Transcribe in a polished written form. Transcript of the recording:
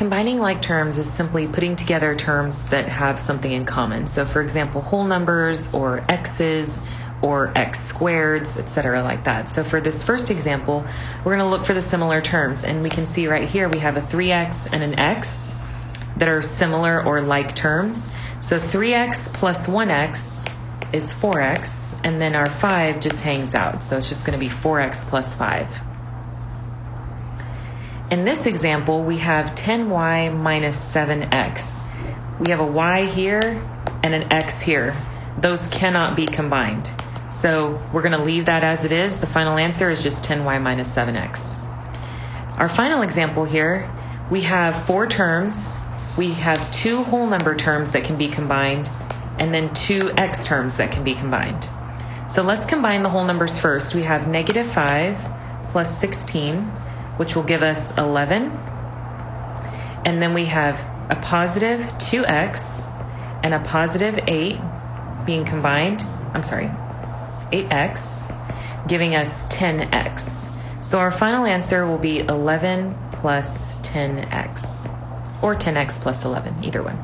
Combining like terms is simply putting together terms that have something in common. So for example, whole numbers or x's or x squareds, etc. like that. So for this first example, we're going to look for the similar terms. And we can see right here we have a 3x and an x that are similar or like terms. So 3x plus 1x is 4x, and then our 5 just hangs out. So it's just going to be 4x plus 5. In this example, we have 10y minus 7x. We have a y here and an x here. Those cannot be combined. So we're going to leave that as it is. The final answer is just 10y minus 7x. Our final example here, we have 4 terms. We have 2 whole number terms that can be combined, and then 2 x terms that can be combined. So let's combine the whole numbers first. We have negative 5 plus 16, which will give us 11. And then we have a positive 2x and a positive 8 being combined. 8x, giving us 10x. So our final answer will be 11 plus 10x, or 10x plus 11, either one.